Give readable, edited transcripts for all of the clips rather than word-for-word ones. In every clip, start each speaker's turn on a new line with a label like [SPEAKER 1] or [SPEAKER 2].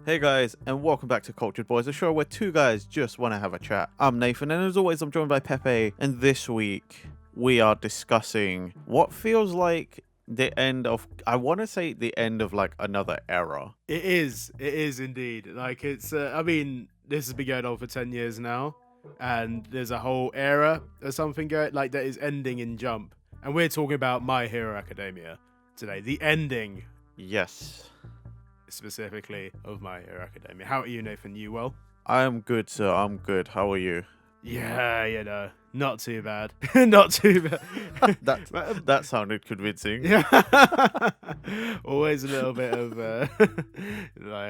[SPEAKER 1] Hey guys, and welcome back to Cultured Boys, a show where two guys just want to have a chat. I'm Nathan, and as always, I'm joined by Pepe, and this week we are discussing what feels like the end of, I want to say the end of like another era.
[SPEAKER 2] It is indeed. Like this has been going on for 10 years now, and there's a whole era or something going like that is ending in Jump. And we're talking about My Hero Academia today. The ending
[SPEAKER 1] Yes.
[SPEAKER 2] specifically of My Hero Academia. How are you, Nathan? You well?
[SPEAKER 1] I'm good, sir. I'm good. How are you?
[SPEAKER 2] Yeah, not too bad. Not too bad.
[SPEAKER 1] That sounded convincing.
[SPEAKER 2] Yeah. Always a little bit of like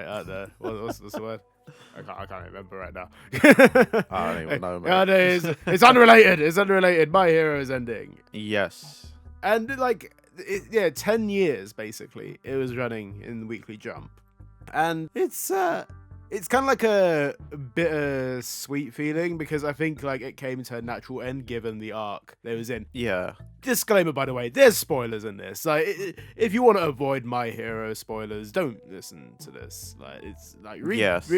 [SPEAKER 2] I don't know. What's the word? I can't remember right now.
[SPEAKER 1] I don't even know, mate.
[SPEAKER 2] No, it's unrelated. It's unrelated. My Hero is ending,
[SPEAKER 1] Yes.
[SPEAKER 2] and 10 years basically. It was running in the Weekly Jump, and it's kind of like a bittersweet feeling because I think like it came to a natural end given the arc they was in.
[SPEAKER 1] Yeah.
[SPEAKER 2] Disclaimer, by the way, there's spoilers in this. Like, if you want to avoid My Hero spoilers, don't listen to this. Like, it's like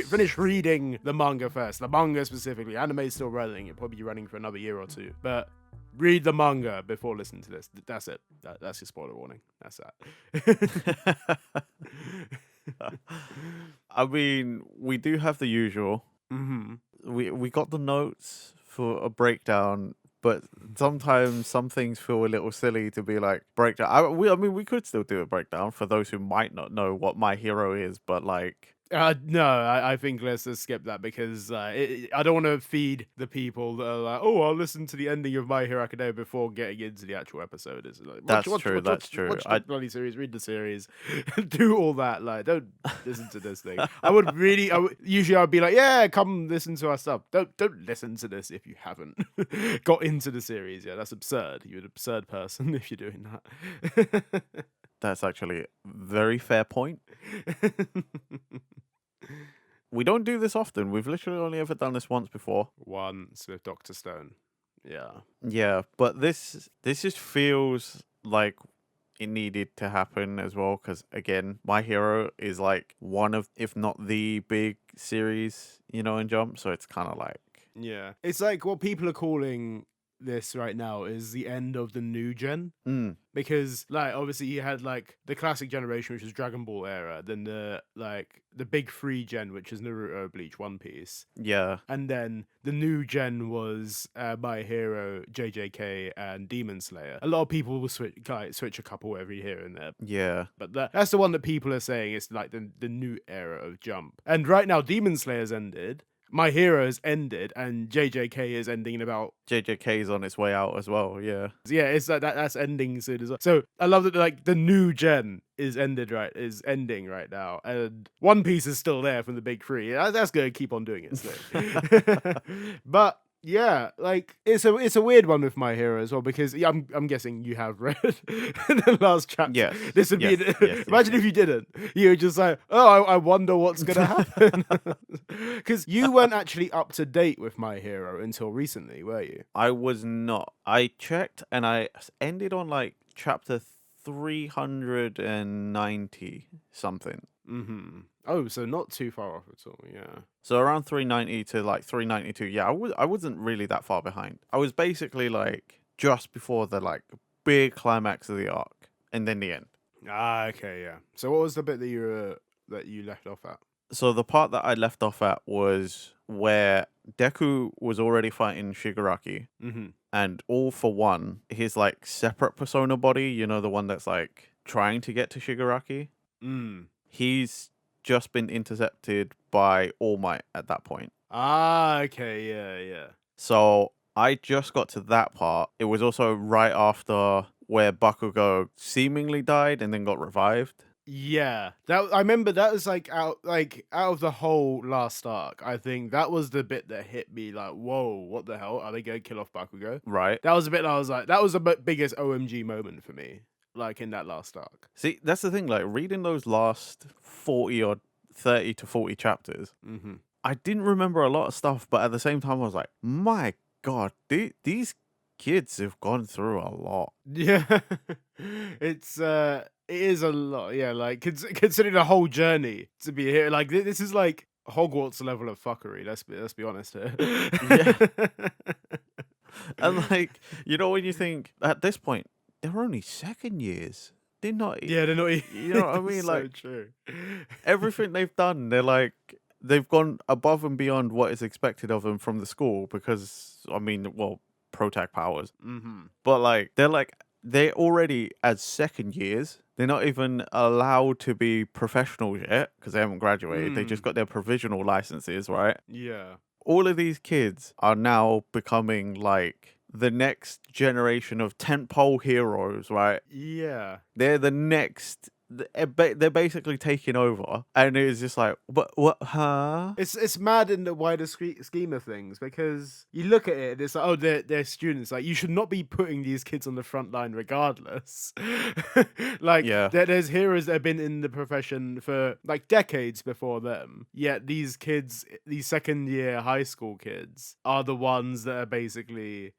[SPEAKER 2] finish reading the manga first. The manga specifically, anime's still running. It'll probably be running for another year or two, but read the manga before listening to this. That's it. That's your spoiler warning. That's that.
[SPEAKER 1] I mean, we do have the usual.
[SPEAKER 2] Mm-hmm.
[SPEAKER 1] We got the notes for a breakdown, but sometimes some things feel a little silly to be like breakdown. I mean, we could still do a breakdown for those who might not know what My Hero is, but like,
[SPEAKER 2] No, I think let's just skip that because I don't want to feed the people that are like, oh, I'll listen to the ending of My Hero Academia before getting into the actual episode. It's like,
[SPEAKER 1] that's true.
[SPEAKER 2] Watch the bloody series, read the series, do all that. Like, don't listen to this thing. Usually I'd be like, yeah, come listen to our stuff. Don't listen to this if you haven't got into the series. Yeah, that's absurd. You're an absurd person if you're doing that.
[SPEAKER 1] That's actually a very fair point. We don't do this often. We've literally only ever done this once before.
[SPEAKER 2] Once with Dr. Stone. Yeah.
[SPEAKER 1] Yeah, but this just feels like it needed to happen as well because again, My Hero is like one of, if not the big series, in Jump. So it's kind of like,
[SPEAKER 2] Yeah. It's like what people are calling this right now is the end of the new gen. Because like obviously you had like the classic generation, which was Dragon Ball era, then the big 3 gen, which is Naruto, Bleach, One Piece.
[SPEAKER 1] yeah,
[SPEAKER 2] And then the new gen was My Hero, JJK, and Demon Slayer. A lot of people will switch a couple every here and there.
[SPEAKER 1] yeah.
[SPEAKER 2] But that's the one that people are saying is like the new era of Jump. And right now Demon Slayer's ended. My Hero has ended, and JJK is ending in about.
[SPEAKER 1] JJK is on its way out as well. Yeah,
[SPEAKER 2] Yeah, it's like that's ending soon as well. So I love that like the new gen is ending right now, and One Piece is still there from the big 3. That's gonna keep on doing its thing. But yeah, like it's a weird one with My Hero as well because I'm guessing you have read the last chapter.
[SPEAKER 1] yes.
[SPEAKER 2] This would
[SPEAKER 1] yes,
[SPEAKER 2] be
[SPEAKER 1] yes,
[SPEAKER 2] imagine
[SPEAKER 1] yes.
[SPEAKER 2] if you didn't. You were just like, oh, I wonder what's gonna happen because you weren't actually up to date with My Hero until recently, were you?
[SPEAKER 1] I was not. I checked and I ended on like chapter 390 something.
[SPEAKER 2] Mm-hmm. Oh, so not too far off at all. Yeah.
[SPEAKER 1] So around 390 to like 392. Yeah, I wasn't really that far behind. I was basically like just before the like big climax of the arc and then the end.
[SPEAKER 2] Ah, okay, yeah. So what was the bit that you left off at?
[SPEAKER 1] So the part that I left off at was where Deku was already fighting Shigaraki,
[SPEAKER 2] Mm-hmm.
[SPEAKER 1] and all for one, his like separate persona body, the one that's like trying to get to Shigaraki, he's just been intercepted by All Might at that point.
[SPEAKER 2] Ah, okay, yeah.
[SPEAKER 1] So I just got to that part. It was also right after where Bakugo seemingly died and then got revived.
[SPEAKER 2] Yeah, that I remember that was out of the whole last arc. I think that was the bit that hit me like, whoa, what the hell? Are they going to kill off Bakugo?
[SPEAKER 1] Right.
[SPEAKER 2] That was a bit that I was like, that was the biggest OMG moment for me, like in that last arc.
[SPEAKER 1] See, that's the thing. Like reading those last 40 or 30 to 40 chapters,
[SPEAKER 2] Mm-hmm.
[SPEAKER 1] I didn't remember a lot of stuff, but at the same time, I was like, my God, these kids have gone through a lot.
[SPEAKER 2] Yeah, it's It is a lot, yeah. Like considering the whole journey to be here, like this is like Hogwarts level of fuckery. Let's be honest here.
[SPEAKER 1] Yeah. And like, when you think at this point, they're only second years. They're not,
[SPEAKER 2] Yeah, they're not.
[SPEAKER 1] you know what I
[SPEAKER 2] It's
[SPEAKER 1] mean?
[SPEAKER 2] so
[SPEAKER 1] Like,
[SPEAKER 2] true.
[SPEAKER 1] everything they've done, they've gone above and beyond what is expected of them from the school because, I mean, well, protag powers.
[SPEAKER 2] Mm-hmm.
[SPEAKER 1] But like, they're already as second years. They're not even allowed to be professionals yet because they haven't graduated. They just got their provisional licenses, right?
[SPEAKER 2] Yeah.
[SPEAKER 1] All of these kids are now becoming like the next generation of tentpole heroes, right?
[SPEAKER 2] Yeah.
[SPEAKER 1] They're the next. They're basically taking over, and it's just like, what, huh?
[SPEAKER 2] It's mad in the wider scheme of things because you look at it and it's like, oh, they're students. Like, you should not be putting these kids on the front line regardless. Like,
[SPEAKER 1] Yeah.
[SPEAKER 2] there's heroes that have been in the profession for like decades before them. Yet these kids, these second year high school kids, are the ones that are basically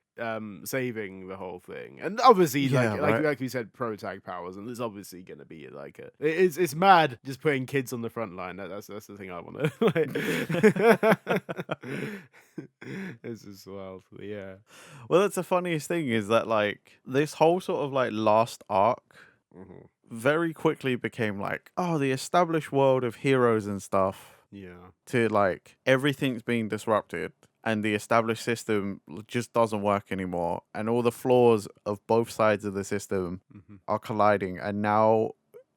[SPEAKER 2] saving the whole thing. And obviously,
[SPEAKER 1] Yeah, right.
[SPEAKER 2] like we said, protag powers, and there's obviously gonna be like it's mad just putting kids on the front line. That's the thing I want to like. It's just wild. Yeah.
[SPEAKER 1] Well, that's the funniest thing is that like this whole sort of like last arc very quickly became like, oh, the established world of heroes and stuff.
[SPEAKER 2] Yeah.
[SPEAKER 1] To like everything's being disrupted. And the established system just doesn't work anymore. And all the flaws of both sides of the system are colliding. And now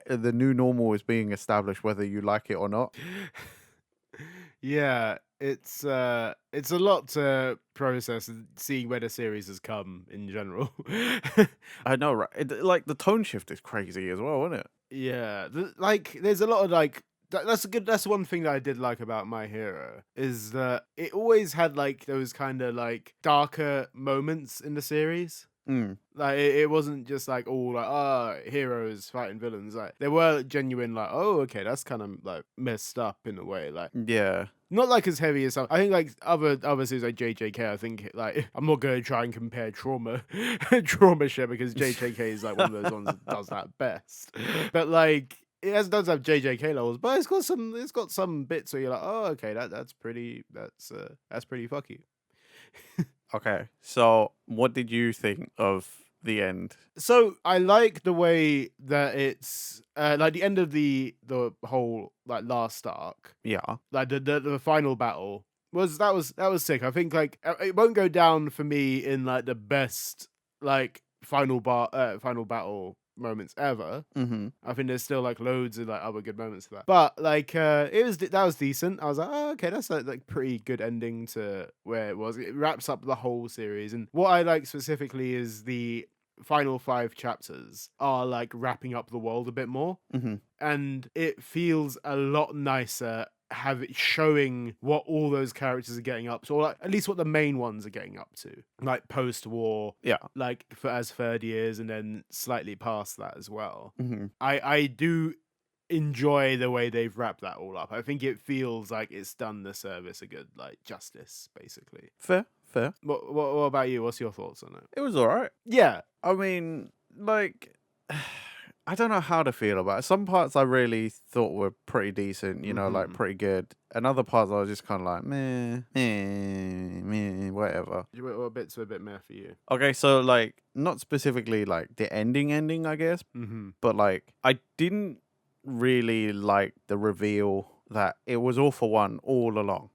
[SPEAKER 1] the new normal is being established, whether you like it or not.
[SPEAKER 2] Yeah, it's a lot to process, seeing where the series has come in general.
[SPEAKER 1] I know, right? Like the tone shift is crazy as well, isn't it?
[SPEAKER 2] Yeah, like there's a lot of like that's one thing that I did like about My Hero is that it always had like those kind of like darker moments in the series. Like it wasn't just like all like heroes fighting villains. Like there were genuine like, oh, okay, that's kind of like messed up in a way. Like
[SPEAKER 1] Yeah.
[SPEAKER 2] not like as heavy as some. I think like other series like JJK. I think like I'm not going to try and compare trauma shit because JJK is like one of those ones that does that best. But like does have JJK levels, but it's got some bits where you're like, oh, okay, that's pretty fucky.
[SPEAKER 1] Okay. So what did you think of the end?
[SPEAKER 2] So I like the way that it's like the end of the whole like last arc.
[SPEAKER 1] Yeah.
[SPEAKER 2] Like the final battle was sick. I think like it won't go down for me in like the best like final battle moments ever. I think there's still like loads of like other good moments to that. But like that was decent. I was like, oh, okay, that's like pretty good ending to where it was. It wraps up the whole series. And what I like specifically is the final 5 chapters are like wrapping up the world a bit more. And it feels a lot nicer have it showing what all those characters are getting up to, or like at least what the main ones are getting up to, like post-war, like as third years, and then slightly past that as well. I do enjoy the way they've wrapped that all up. I think it feels like it's done the service a good like justice, basically.
[SPEAKER 1] Fair.
[SPEAKER 2] What about you? What's your thoughts on it?
[SPEAKER 1] It was alright.
[SPEAKER 2] Yeah,
[SPEAKER 1] I mean, like, I don't know how to feel about it. Some parts I really thought were pretty decent, like pretty good. And other parts I was just kind of like, meh, whatever.
[SPEAKER 2] What bits were a bit meh for you?
[SPEAKER 1] Okay, so like, not specifically like the ending, I guess, but like, I didn't really like the reveal that it was All for One all along.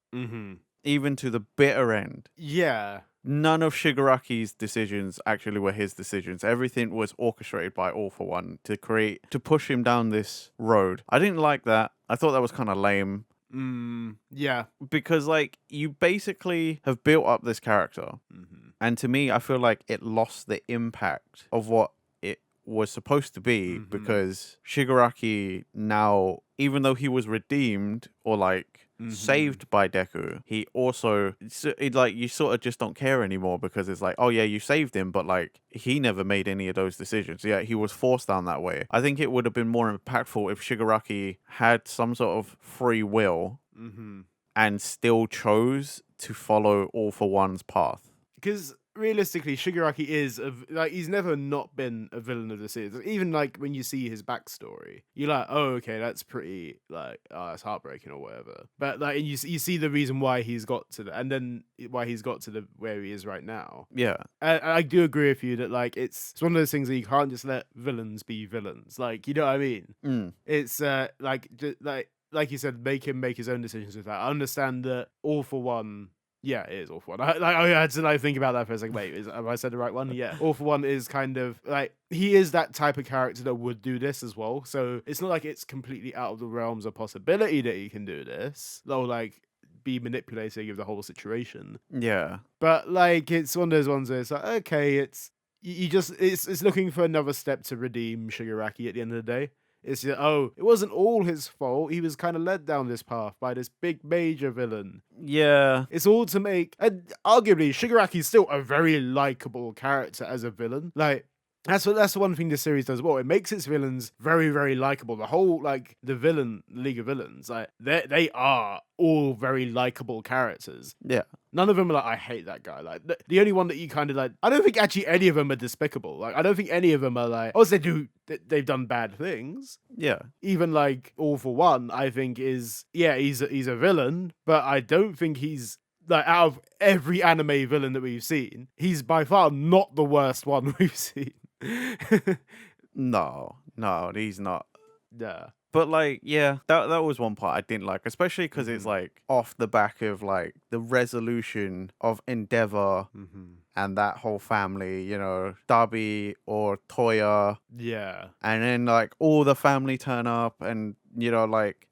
[SPEAKER 1] Even to the bitter end.
[SPEAKER 2] Yeah.
[SPEAKER 1] None of Shigaraki's decisions actually were his decisions. Everything was orchestrated by All for One to push him down this road. I didn't like that. I thought that was kind of lame.
[SPEAKER 2] Yeah.
[SPEAKER 1] Because, like, you basically have built up this character. And to me, I feel like it lost the impact of what it was supposed to be because Shigaraki now, even though he was redeemed or, like, saved by Deku, he also you sort of just don't care anymore because it's like, oh yeah, you saved him, but like he never made any of those decisions. Yeah, he was forced down that way. I think it would have been more impactful if Shigaraki had some sort of free will and still chose to follow All for One's path.
[SPEAKER 2] Because realistically, Shigaraki is he's never not been a villain of the series. Even like when you see his backstory, you're like, oh, okay, that's pretty like, oh, that's heartbreaking or whatever. But like, and you see the reason why he's got to the, and then why he's got to the where he is right now.
[SPEAKER 1] Yeah,
[SPEAKER 2] and I do agree with you that like it's one of those things that you can't just let villains be villains. Like, you know what I mean? It's like you said, make him make his own decisions with that. I understand that All for One. Yeah, it is All for One. I had to like think about that for a second. Wait, have I said the right one? Yeah, All for One is kind of like he is that type of character that would do this as well. So it's not like it's completely out of the realms of possibility that he can do this. Or like be manipulating of the whole situation.
[SPEAKER 1] Yeah.
[SPEAKER 2] But like it's one of those ones where it's like, okay, it's looking for another step to redeem Shigaraki at the end of the day. It's just, oh, it wasn't all his fault. He was kind of led down this path by this big major villain.
[SPEAKER 1] Yeah.
[SPEAKER 2] It's all to make, and arguably Shigaraki's still a very likable character as a villain. Like, that's the one thing this series does well. It makes its villains very, very likable. The whole like the League of Villains, like they are all very likable characters.
[SPEAKER 1] Yeah.
[SPEAKER 2] None of them are like, I hate that guy. Like the only one that you kind of like, I don't think actually any of them are despicable. Like I don't think any of them are like, oh, they've done bad things.
[SPEAKER 1] Yeah.
[SPEAKER 2] Even like All for One, I think he's a villain, but I don't think he's like out of every anime villain that we've seen, he's by far not the worst one we've seen.
[SPEAKER 1] No, he's not.
[SPEAKER 2] Yeah.
[SPEAKER 1] But like, yeah, that was one part I didn't like, especially because it's like off the back of like the resolution of Endeavor and that whole family, you know, Dabi or Toya.
[SPEAKER 2] Yeah.
[SPEAKER 1] And then like all the family turn up and, you know, like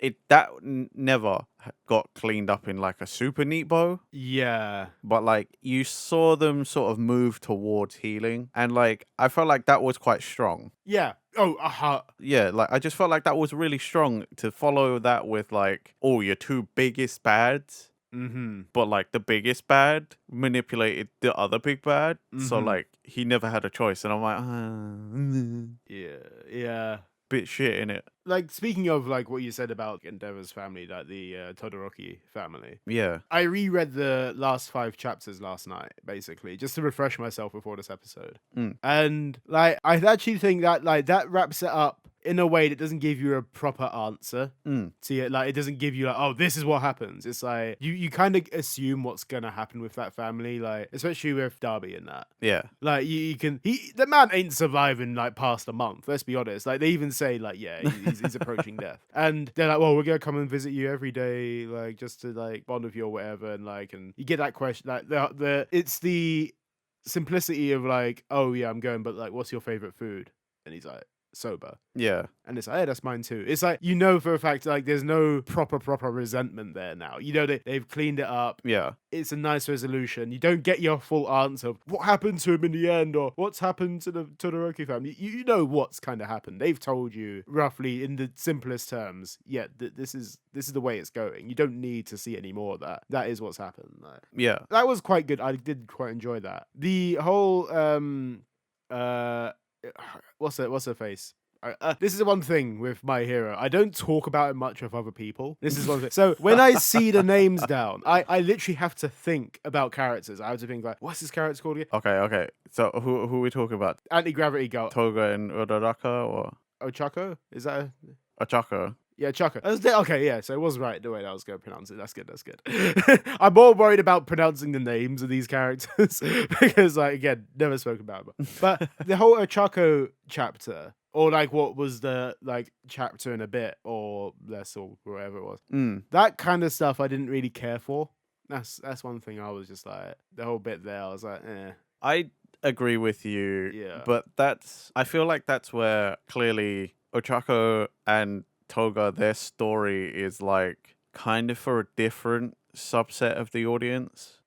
[SPEAKER 1] never got cleaned up in like a super neat bow.
[SPEAKER 2] Yeah.
[SPEAKER 1] But like you saw them sort of move towards healing. And like I felt like that was quite strong.
[SPEAKER 2] Yeah. Oh,
[SPEAKER 1] Yeah, like I just felt like that was really strong to follow that with like, oh, your two biggest bads. But like the biggest bad manipulated the other big bad. So like he never had a choice. And I'm like,
[SPEAKER 2] yeah.
[SPEAKER 1] Bit shit in it.
[SPEAKER 2] Like speaking of like what you said about Endeavor's family, like the Todoroki family.
[SPEAKER 1] Yeah.
[SPEAKER 2] I reread the last 5 chapters last night, basically, just to refresh myself before this episode. And like I actually think that like that wraps it up in a way that doesn't give you a proper answer to it. Like it doesn't give you like, oh, this is what happens. It's like you kind of assume what's gonna happen with that family, like especially with Darby and that.
[SPEAKER 1] Yeah.
[SPEAKER 2] Like the man ain't surviving like past a month. Let's be honest. Like they even say like, yeah, he's approaching death, and they're like, well, we're gonna come and visit you every day, like just to like bond with you or whatever, and like, and you get that question like it's the simplicity of like, oh yeah, I'm going, but like, what's your favorite food? And he's like, soba.
[SPEAKER 1] Yeah.
[SPEAKER 2] And it's like, hey, that's mine too. It's like, you know, for a fact, like there's no proper resentment there now. You know, they've cleaned it up.
[SPEAKER 1] Yeah.
[SPEAKER 2] It's a nice resolution. You don't get your full answer of what happened to him in the end or what's happened to the Todoroki family. You know what's kind of happened. They've told you roughly in the simplest terms, yeah, this is the way it's going. You don't need to see any more of that. That is what's happened. Like,
[SPEAKER 1] yeah.
[SPEAKER 2] That was quite good. I did quite enjoy that. The whole what's her face? This is the one thing with My Hero. I don't talk about it much with other people. This is one thing. So when I see the names down, I literally have to think about characters. I have to think like, what's this character called again?
[SPEAKER 1] Okay. So who are we talking about?
[SPEAKER 2] Anti-gravity girl.
[SPEAKER 1] Toga and Uraraka or
[SPEAKER 2] Ochako? Is that
[SPEAKER 1] Ochako?
[SPEAKER 2] Yeah, Chaka. Okay, yeah, so it was right the way that I was going to pronounce it. That's good. I'm more worried about pronouncing the names of these characters because, like, again, never spoken about them. But the whole Ochako chapter, or like what was the like chapter in a bit or less or whatever it was, that kind of stuff I didn't really care for. That's one thing I was just like, the whole bit there, I was like, eh.
[SPEAKER 1] I agree with you.
[SPEAKER 2] Yeah.
[SPEAKER 1] But I feel like that's where clearly Ochako and Toga, their story is like kind of for a different subset of the audience.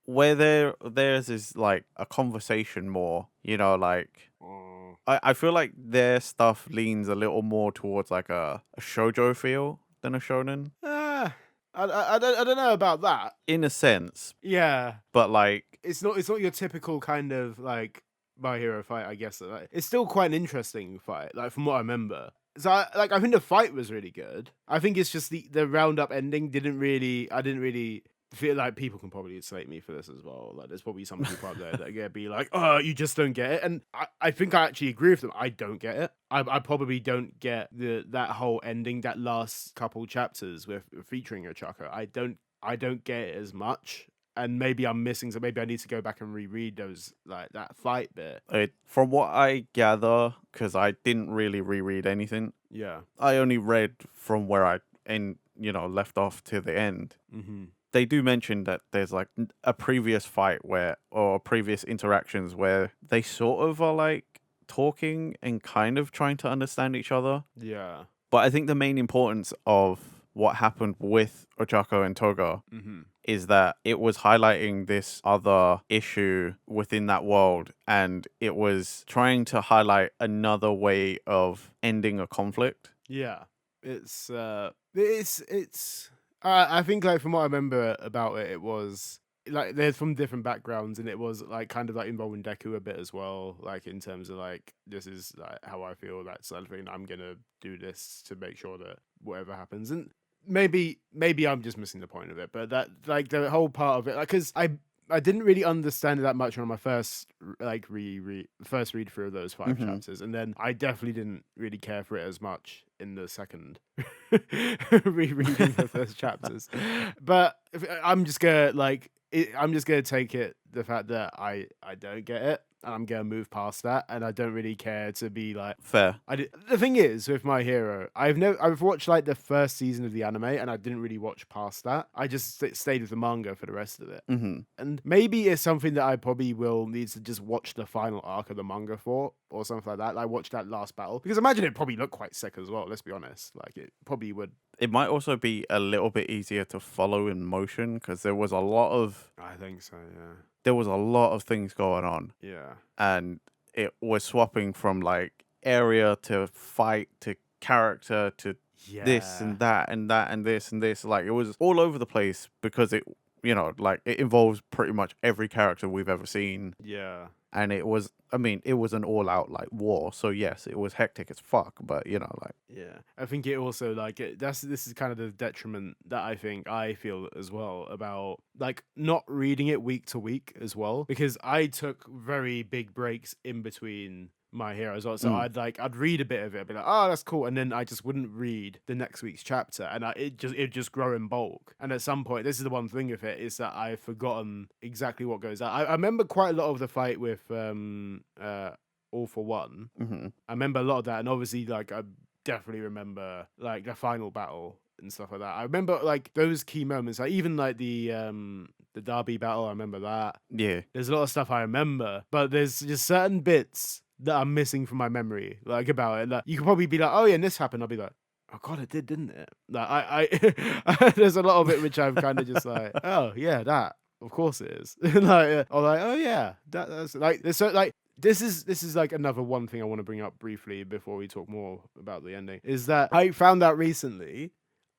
[SPEAKER 1] Where theirs is like a conversation more, you know, like I feel like their stuff leans a little more towards like a shoujo feel than a shonen.
[SPEAKER 2] I don't know about that.
[SPEAKER 1] In a sense.
[SPEAKER 2] Yeah.
[SPEAKER 1] But like
[SPEAKER 2] it's not your typical kind of like My Hero fight, I guess. Like, it's still quite an interesting fight, like from what I remember. So I think the fight was really good. I think it's just the roundup ending I didn't really feel like people can probably slate me for this as well. Like, there's probably some people out there that are gonna be like, "Oh, you just don't get it," and I think I actually agree with them. I don't get it. I probably don't get that whole ending, that last couple chapters with featuring Ochako. I don't get it as much. And maybe I'm missing, so maybe I need to go back and reread those, like, that fight bit.
[SPEAKER 1] From what I gather, because I didn't really reread anything.
[SPEAKER 2] Yeah.
[SPEAKER 1] I only read from where I left off to the end.
[SPEAKER 2] Mm-hmm.
[SPEAKER 1] They do mention that there's like a previous fight or previous interactions where they sort of are like talking and kind of trying to understand each other.
[SPEAKER 2] Yeah.
[SPEAKER 1] But I think the main importance of what happened with Ochako and Toga is that it was highlighting this other issue within that world, and it was trying to highlight another way of ending a conflict.
[SPEAKER 2] Yeah. I think, like, from what I remember about it, it was like they're from different backgrounds, and it was like kind of like involving Deku a bit as well, like in terms of like, this is like how I feel, that sort of thing. I'm gonna do this to make sure that whatever happens, and maybe I'm just missing the point of it, but that, like, the whole part of it, like, because I didn't really understand it that much on my first, like, first read through of those 5 chapters, and then I definitely didn't really care for it as much in the second rereading the first chapters. But I'm just gonna take it, the fact that I don't get it, and I'm gonna move past that, and I don't really care to be like,
[SPEAKER 1] fair.
[SPEAKER 2] The thing is, with My Hero, I've watched like the first season of the anime, and I didn't really watch past that. I just stayed with the manga for the rest of it. And maybe it's something that I probably will need to just watch the final arc of the manga for, or something like that. Like, watch that last battle, because I imagine it probably looked quite sick as well. Let's be honest, like, it probably would.
[SPEAKER 1] It might also be a little bit easier to follow in motion, because there was a lot of...
[SPEAKER 2] I think so, yeah.
[SPEAKER 1] There was a lot of things going on.
[SPEAKER 2] Yeah.
[SPEAKER 1] And it was swapping from, like, area to fight to character to this and that and that and this and this. Like, it was all over the place, because it, like, it involves pretty much every character we've ever seen.
[SPEAKER 2] Yeah.
[SPEAKER 1] And it was an all-out, like, war. So, yes, it was hectic as fuck, but, like...
[SPEAKER 2] Yeah. I think it also, like, this is kind of the detriment that I feel as well about, like, not reading it week to week as well. Because I took very big breaks in between My Hero as well. So I'd read a bit of it, I'd be like, oh, that's cool. And then I just wouldn't read the next week's chapter. And it'd just grow in bulk. And at some point, this is the one thing with it, is that I've forgotten exactly what goes on. I remember quite a lot of the fight with All For One. I remember a lot of that. And obviously, like, I definitely remember, like, the final battle and stuff like that. I remember, like, those key moments. Like, even, like, the Derby battle, I remember that.
[SPEAKER 1] Yeah.
[SPEAKER 2] There's a lot of stuff I remember. But there's just certain bits that I'm missing from my memory, like, about it. Like, you could probably be like, oh yeah, and this happened. I'll be like, oh god, it did, didn't it? Like, I there's a lot of it which I'm kind of just like, oh yeah, that, of course it is. Like, or like, oh yeah, that's like, there's so, like, this is like another one thing I want to bring up briefly before we talk more about the ending, is that I found out recently,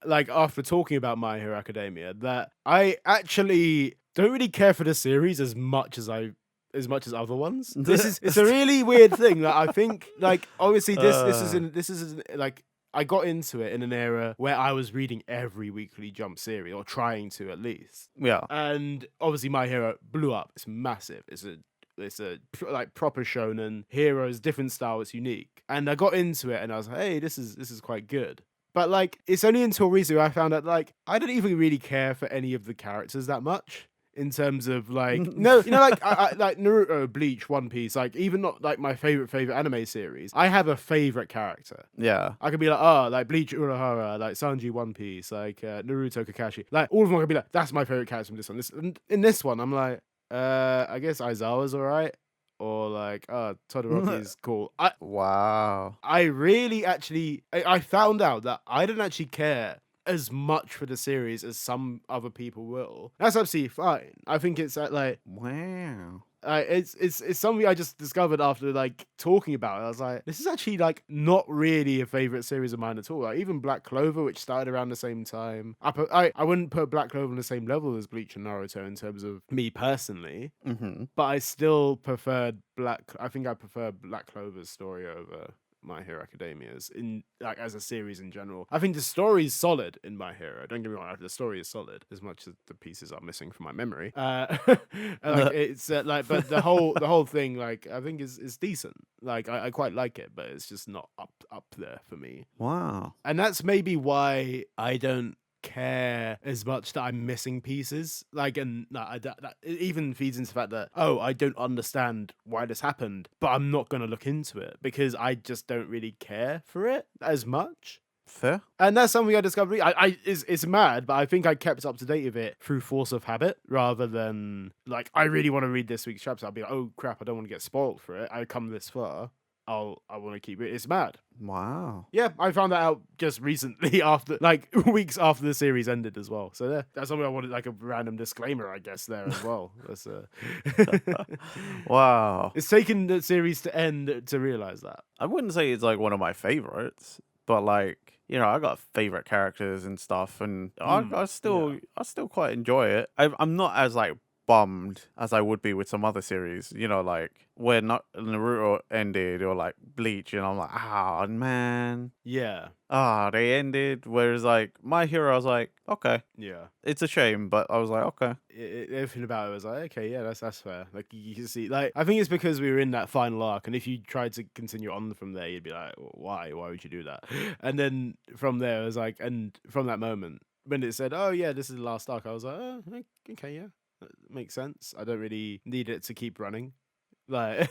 [SPEAKER 2] like, after talking about My Hero Academia, that I actually don't really care for the series as much as other ones. It's a really weird thing. Like, I think, like, obviously this is like, I got into it in an era where I was reading every Weekly Jump series, or trying to, at least.
[SPEAKER 1] Yeah.
[SPEAKER 2] And obviously My Hero blew up. It's massive. It's a like proper shonen, heroes, different style. It's unique. And I got into it, and I was like, hey, this is quite good. But, like, it's only until recently I found out, like, I don't even really care for any of the characters that much. In terms of, like, no, like, I like Naruto, Bleach, One Piece, like, even not like my favorite anime series, I have a favorite character.
[SPEAKER 1] Yeah.
[SPEAKER 2] I could be like, oh, like Bleach, Urahara, like Sanji, One Piece, like Naruto, Kakashi, like, all of them I could be like, that's my favorite character from this one. In this one, I'm like, I guess Aizawa's alright, or like, Todoroki's cool.
[SPEAKER 1] Wow.
[SPEAKER 2] I really actually, I found out that I don't actually care as much for the series as some other people will. That's absolutely fine. I think it's like,
[SPEAKER 1] wow.
[SPEAKER 2] It's something I just discovered after, like, talking about it. I was like, this is actually, like, not really a favorite series of mine at all. Like, even Black Clover, which started around the same time, I wouldn't put Black Clover on the same level as Bleach and Naruto in terms of me personally, but I still preferred I think I prefer Black Clover's story over My Hero Academia is in like as a series in general. I think the story is solid in My Hero. Don't get me wrong, the story is solid as much as the pieces are missing from my memory. Like it's like, but the whole thing, like I think is decent. Like I quite like it, but it's just not up there for me.
[SPEAKER 1] Wow.
[SPEAKER 2] And that's maybe why I don't care as much that I'm missing pieces. Like, and that it even feeds into the fact that, oh, I don't understand why this happened, but I'm not going to look into it because I just don't really care for it as much.
[SPEAKER 1] Fair.
[SPEAKER 2] And that's something I discovered. It's mad, but I think I kept up to date with it through force of habit rather than like I really want to read this week's chapter. I'll be like, oh crap, I don't want to get spoiled for it. I come this far. I want to keep it. It's mad.
[SPEAKER 1] Wow.
[SPEAKER 2] Yeah, I found that out just recently after, like, weeks after the series ended as well. So yeah, that's something I wanted, like a random disclaimer, I guess, there as well. That's
[SPEAKER 1] Wow.
[SPEAKER 2] It's taken the series to end to realize that.
[SPEAKER 1] I wouldn't say it's like one of my favorites, but like, you know, I got favorite characters and stuff, and I still quite enjoy it. I'm not as like bummed as I would be with some other series, you know, like when Naruto ended or like Bleach, and I'm like, man,
[SPEAKER 2] Yeah,
[SPEAKER 1] they ended. Whereas like My Hero, I was like, okay,
[SPEAKER 2] yeah.
[SPEAKER 1] it's a shame, but I was like, okay,
[SPEAKER 2] Everything about it was like, okay, yeah, that's fair. Like you can see, like I think it's because we were in that final arc, and if you tried to continue on from there, you'd be like, why would you do that? And then from there, it was like, and from that moment when it said, oh yeah, this is the last arc, I was like, oh, okay, yeah. That makes sense. I don't really need it to keep running. Like,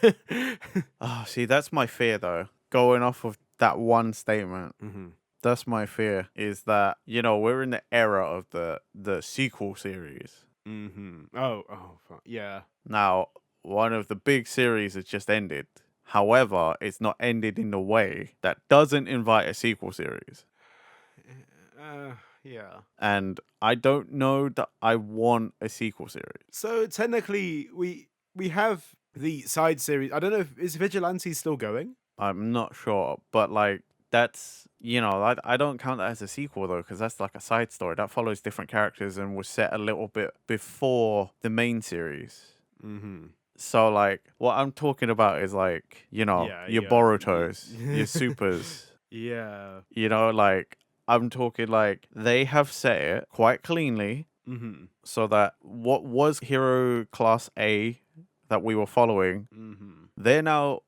[SPEAKER 1] see, that's my fear though. Going off of that one statement, that's my fear. Is that, you know, we're in the era of the sequel series.
[SPEAKER 2] Oh, yeah.
[SPEAKER 1] Now, one of the big series has just ended. However, it's not ended in a way that doesn't invite a sequel series.
[SPEAKER 2] Yeah.
[SPEAKER 1] And I don't know that I want a sequel series.
[SPEAKER 2] So technically, we have the side series. I don't know if is Vigilante still going.
[SPEAKER 1] I'm not sure, but like that's, you know, I don't count that as a sequel though, because that's like a side story that follows different characters and was set a little bit before the main series. So like what I'm talking about is like, you know, your Borutos, your Supers.
[SPEAKER 2] Yeah.
[SPEAKER 1] You know, like I'm talking like they have set it quite cleanly, so that what was hero class A that we were following, they're now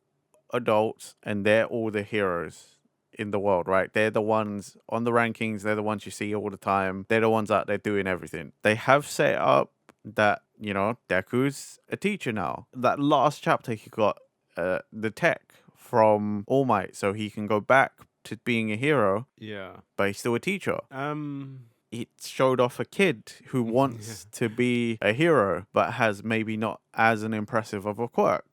[SPEAKER 1] adults and they're all the heroes in the world, right? They're the ones on the rankings. They're the ones you see all the time. They're the ones out there doing everything. They have set up that, you know, Deku's a teacher now. That last chapter, he got the tech from All Might, so he can go back to being a hero.
[SPEAKER 2] Yeah.
[SPEAKER 1] But he's still a teacher. It showed off a kid who wants to be a hero, but has maybe not as an impressive of a quirk.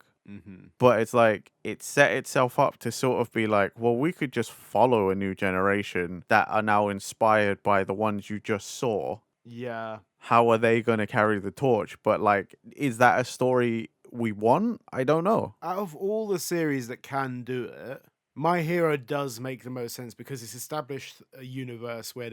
[SPEAKER 1] But it's like it set itself up to sort of be like, well, we could just follow a new generation that are now inspired by the ones you just saw.
[SPEAKER 2] Yeah.
[SPEAKER 1] How are they going to carry the torch? But like, is that a story we want? I don't know.
[SPEAKER 2] Out of all the series that can do it, My Hero does make the most sense because it's established a universe where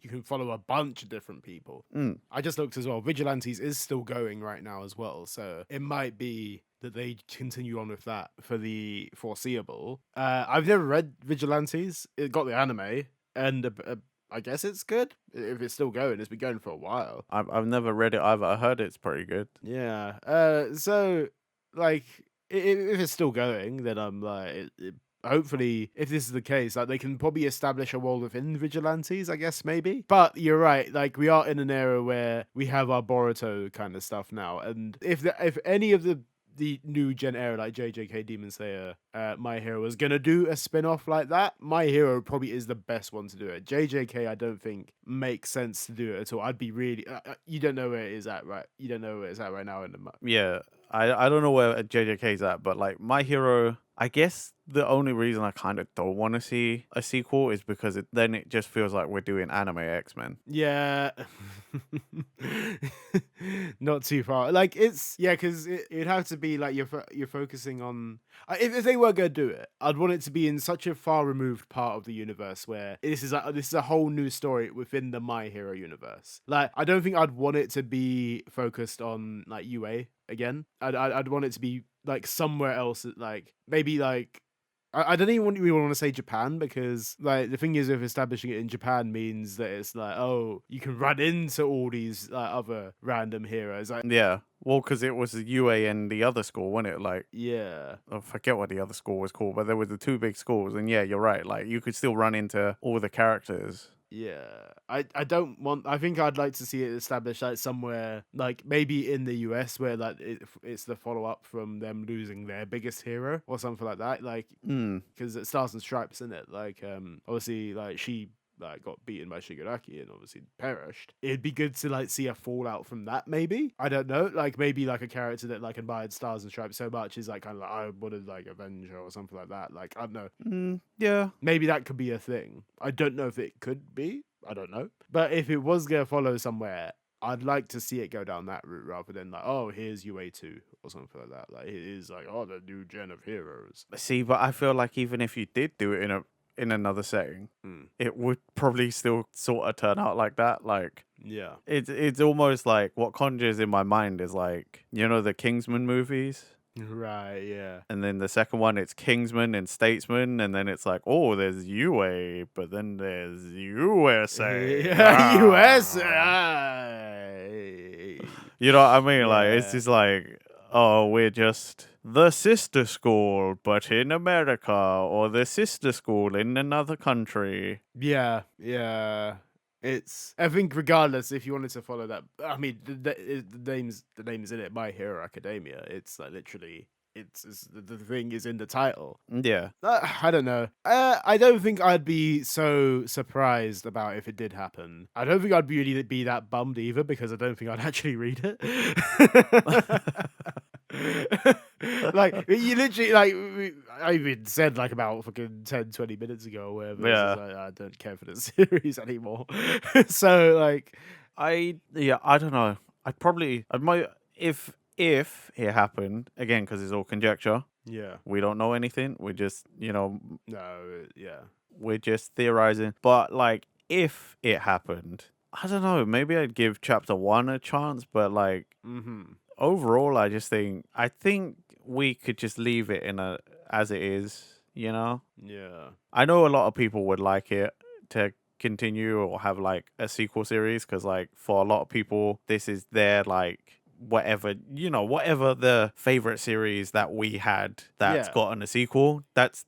[SPEAKER 2] you can follow a bunch of different people. I just looked as well. Vigilantes is still going right now as well, so it might be that they continue on with that for the foreseeable. I've never read Vigilantes. It got the anime, and I guess it's good if it's still going. It's been going for a while.
[SPEAKER 1] I've never read it either. I heard it's pretty good.
[SPEAKER 2] Yeah. So like, if it's still going, then I'm like, hopefully, if this is the case, like they can probably establish a world within Vigilantes, I guess, maybe. But you're right, like we are in an era where we have our Boruto kind of stuff now, and if any of the new gen era like JJK Demon Slayer, My Hero is gonna do a spin-off like that, My Hero probably is the best one to do it. JJK I don't think makes sense to do it at all. I'd be really you don't know where it is at, right? You don't know where it's at right now in the
[SPEAKER 1] Yeah, I don't know where JJK's at, but like My Hero, I guess the only reason I kind of don't want to see a sequel is because then it just feels like we're doing anime X-Men.
[SPEAKER 2] Yeah. Not too far. Like it's because it'd have to be like you're focusing on if they were gonna do it, I'd want it to be in such a far removed part of the universe where this is a whole new story within the My Hero universe. Like I don't think I'd want it to be focused on like UA again. I'd want it to be like somewhere else, like maybe like I don't even really want to say Japan, because like the thing is, if establishing it in Japan means that it's like, oh, you can run into all these other random heroes.
[SPEAKER 1] Yeah. Well, because it was the UA and the other school, wasn't it? Like,
[SPEAKER 2] yeah.
[SPEAKER 1] I forget what the other school was called, but there were the two big schools, and yeah, you're right. Like, you could still run into all the characters.
[SPEAKER 2] Yeah, I don't want. I think I'd like to see it established like somewhere, like maybe in the US, where like it's the follow up from them losing their biggest hero or something like that. Like, because it Stars and Stripes, isn't it? Like, obviously, like she like got beaten by Shigaraki and obviously perished. It'd be good to like see a fallout from that. Maybe, I don't know. Like maybe like a character that like admired Stars and Stripes so much is like kind of like, I wanted like avenge her or something like that. Like, I don't know.
[SPEAKER 1] Yeah.
[SPEAKER 2] Maybe that could be a thing. I don't know if it could be. I don't know. But if it was gonna follow somewhere, I'd like to see it go down that route rather than like, oh, here's UA2 or something like that. Like, it is like, oh, the new gen of heroes.
[SPEAKER 1] See, but I feel like even if you did do it in another setting, it would probably still sort of turn out like that. Like,
[SPEAKER 2] yeah,
[SPEAKER 1] it's almost like what conjures in my mind is like, you know, the Kingsman movies.
[SPEAKER 2] right, yeah.
[SPEAKER 1] And then the second one, it's Kingsman and Statesman, and then it's like, oh, there's UA, but then there's USA.
[SPEAKER 2] Yeah, USA.
[SPEAKER 1] You know what I mean? Like, it's
[SPEAKER 2] Yeah.
[SPEAKER 1] just like, oh, we're just the sister school, but in America, or the sister school in another country.
[SPEAKER 2] Yeah, yeah. It's. I think regardless, if you wanted to follow that, I mean, the name's in it. My Hero Academia. It's like literally. It's the thing is in the title.
[SPEAKER 1] Yeah.
[SPEAKER 2] I don't know. I don't think I'd be so surprised about if it did happen. I don't think I'd really be that bummed either, because I don't think I'd actually read it. Like, you literally, like, I even said like about fucking 10, 20 minutes ago or whatever.
[SPEAKER 1] Yeah.
[SPEAKER 2] Like, I don't care for the series anymore. So like,
[SPEAKER 1] I don't know. If it happened again, because it's all conjecture.
[SPEAKER 2] yeah,
[SPEAKER 1] We don't know anything. We're just,
[SPEAKER 2] no, yeah,
[SPEAKER 1] we're just theorizing. But like, if it happened, I don't know. Maybe I'd give chapter 1 a chance. But like, overall, I think we could just leave it as it is. You know.
[SPEAKER 2] yeah,
[SPEAKER 1] I know a lot of people would like it to continue or have like a sequel series, because like for a lot of people, this is their like whatever the favorite series that we had that's
[SPEAKER 2] Yeah.
[SPEAKER 1] gotten a sequel.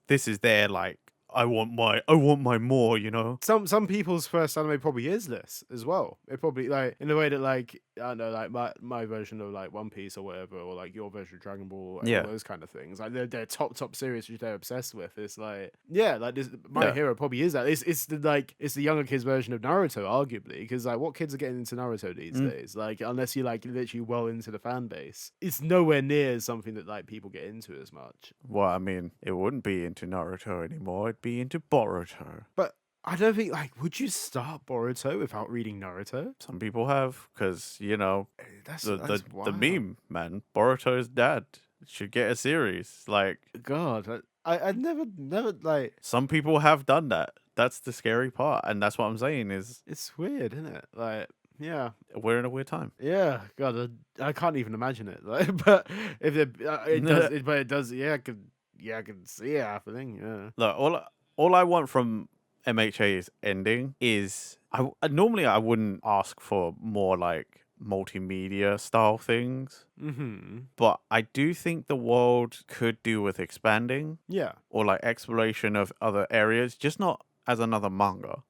[SPEAKER 1] This is their like, I want my more, you know.
[SPEAKER 2] Some people's first anime probably is this as well. It probably, like, in the way that, like, I don't know, like my version of like One Piece or whatever, or like your version of Dragon Ball, and
[SPEAKER 1] Yeah.
[SPEAKER 2] all those kind of things. Like they're top series which they're obsessed with. It's like, yeah, like this, My
[SPEAKER 1] Yeah.
[SPEAKER 2] Hero probably is that. It's the younger kids version of Naruto, arguably, because like what kids are getting into Naruto these days? Like, unless you like literally well into the fan base, it's nowhere near something that like people get into as much.
[SPEAKER 1] Well, I mean, it wouldn't be into Naruto anymore. It'd be into Boruto.
[SPEAKER 2] But I don't think, like, would you start Boruto without reading Naruto?
[SPEAKER 1] Some people have, because you know
[SPEAKER 2] That's
[SPEAKER 1] the
[SPEAKER 2] wild.
[SPEAKER 1] meme, man. Boruto's dad should get a series. Like,
[SPEAKER 2] God, I never like.
[SPEAKER 1] some people have done that. That's the scary part, and that's what I'm saying is
[SPEAKER 2] It's weird, isn't it? Like, yeah,
[SPEAKER 1] we're in a weird time.
[SPEAKER 2] yeah. God, I can't even imagine it. Like, but if it does. Yeah, I can see it happening. Yeah.
[SPEAKER 1] Look, all I want from MHA's ending is normally I wouldn't ask for more like multimedia style things, but I do think the world could do with expanding
[SPEAKER 2] Yeah.
[SPEAKER 1] or like exploration of other areas, just not as another manga.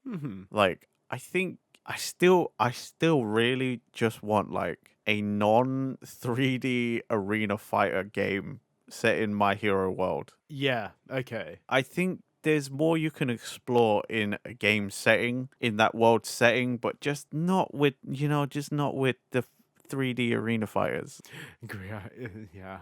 [SPEAKER 1] Like, I think I still really just want like a non 3D arena fighter game set in My Hero world.
[SPEAKER 2] Yeah. Okay.
[SPEAKER 1] I think there's more you can explore in a game setting, in that world setting, but just not with the 3D arena fighters.
[SPEAKER 2] Yeah.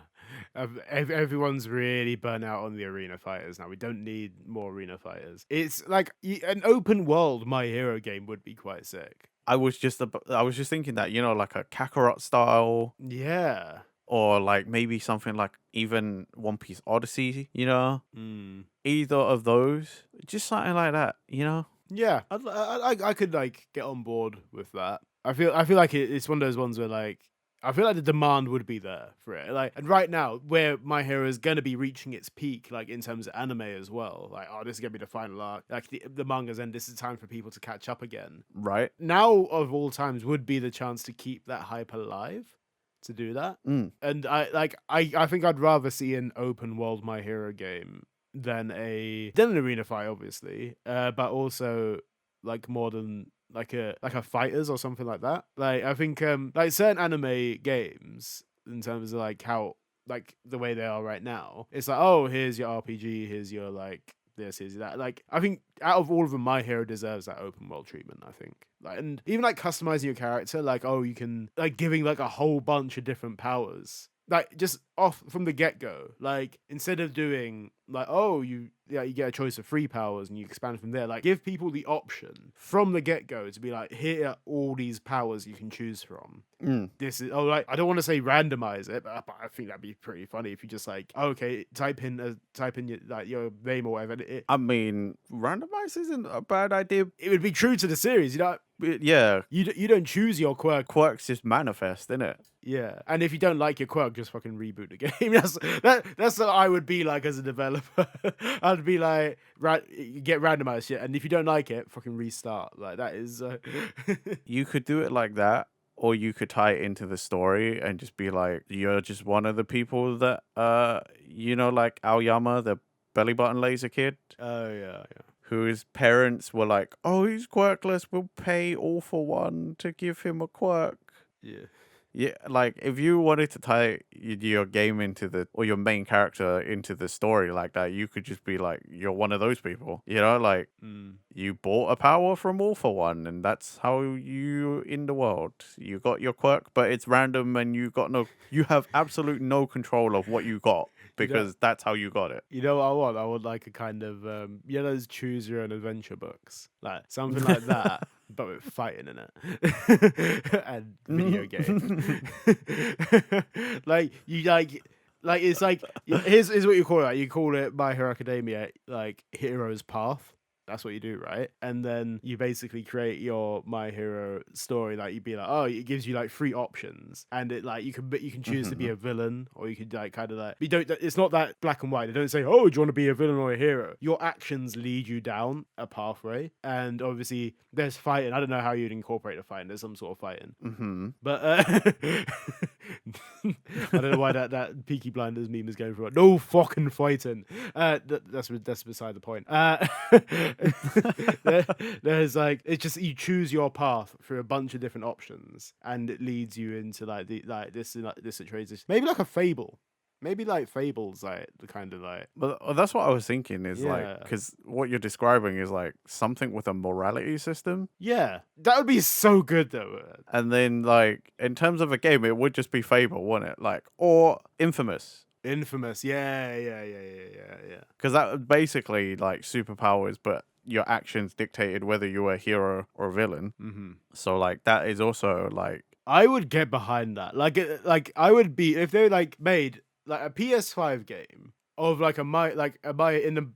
[SPEAKER 2] Everyone's really burnt out on the arena fighters now. We don't need more arena fighters. It's like an open world My Hero game would be quite sick.
[SPEAKER 1] I was just thinking that, like a Kakarot style,
[SPEAKER 2] Yeah.
[SPEAKER 1] or like maybe something like even One Piece Odyssey, either of those, just something like that,
[SPEAKER 2] Yeah, I could like get on board with that. I feel like it's one of those ones where like I feel like the demand would be there for it. Like, and right now, where My Hero is going to be reaching its peak, like in terms of anime as well. Like, oh, this is going to be the final arc. Like the manga's end. This is time for people to catch up again.
[SPEAKER 1] Right.
[SPEAKER 2] Now, of all times, would be the chance to keep that hype alive. To do that, and I think I'd rather see an open world My Hero game than an arena fight, obviously, but also like more than like a fighters or something like that. Like I think like certain anime games in terms of like how like the way they are right now, it's like, oh, here's your RPG, here's your like this, here's that. Like I think out of all of them, My Hero deserves that open world treatment, I think. Like, and even like customizing your character, like, oh, you can like giving like a whole bunch of different powers. Like just off from the get-go, like instead of doing like, oh, you get a choice of 3 powers and you expand from there, like give people the option from the get-go to be like, here are all these powers you can choose from. This is like, I don't want to say randomize it, but I think that'd be pretty funny if you just like, okay, type in your like your name or whatever.
[SPEAKER 1] I mean, randomize isn't a bad idea.
[SPEAKER 2] It would be true to the series, you know.
[SPEAKER 1] Yeah,
[SPEAKER 2] you don't choose your quirk.
[SPEAKER 1] Quirks just manifest, innit?
[SPEAKER 2] Yeah, and if you don't like your quirk, just fucking reboot the game. That's what I would be like as a developer. I'd be like, get randomized shit, and if you don't like it, fucking restart. Like that is.
[SPEAKER 1] You could do it like that, or you could tie it into the story and just be like, you're just one of the people that like Aoyama, the belly button laser kid.
[SPEAKER 2] Oh yeah.
[SPEAKER 1] Whose parents were like, oh, he's quirkless, we'll pay all for one to give him a quirk.
[SPEAKER 2] Yeah.
[SPEAKER 1] Yeah, like if you wanted to tie your game or your main character into the story like that, you could just be like, you're one of those people, like you bought a power from All for One, and that's how you in the world. You got your quirk, but it's random, and you have absolute no control of what you got because that's how you got it.
[SPEAKER 2] You know what I want? I want like a kind of those choose your own adventure books, like something like that. But with fighting in it and video game. Like you like it's like here's what you call it. Like, you call it My Hero Academia, like Hero's Path. That's what you do, right? And then you basically create your My Hero story. Like you'd be like, oh, it gives you like 3 options, and it like you can choose to be a villain, or you could like kind of like It's not that black and white. They don't say, oh, do you want to be a villain or a hero? Your actions lead you down a pathway, and obviously there's fighting. I don't know how you'd incorporate the fighting. There's some sort of fighting, but I don't know why that Peaky Blinders meme is going for it. No fucking fighting. That's beside the point. There's like, it's just you choose your path through a bunch of different options, and it leads you into like this situation. Maybe like a Fable. Maybe like Fable's like the kind of like.
[SPEAKER 1] But that's what I was thinking is like, because what you're describing is like something with a morality system.
[SPEAKER 2] Yeah, that would be so good though.
[SPEAKER 1] And then like in terms of a game, it would just be Fable, wouldn't it? Like, or Infamous. Yeah. Because that would basically like superpowers, but your actions dictated whether you were a hero or a villain. So like that is also like,
[SPEAKER 2] I would get behind that. Like I would be, if they like made like a PS5 game of like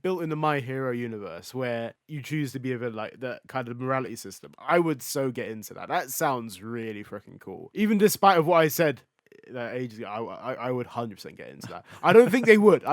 [SPEAKER 2] built in the My Hero universe where you choose to be a villain, like that kind of morality system. I would so get into that. That sounds really freaking cool. Even despite of what I said ages ago, I would 100% get into that. I don't think they would.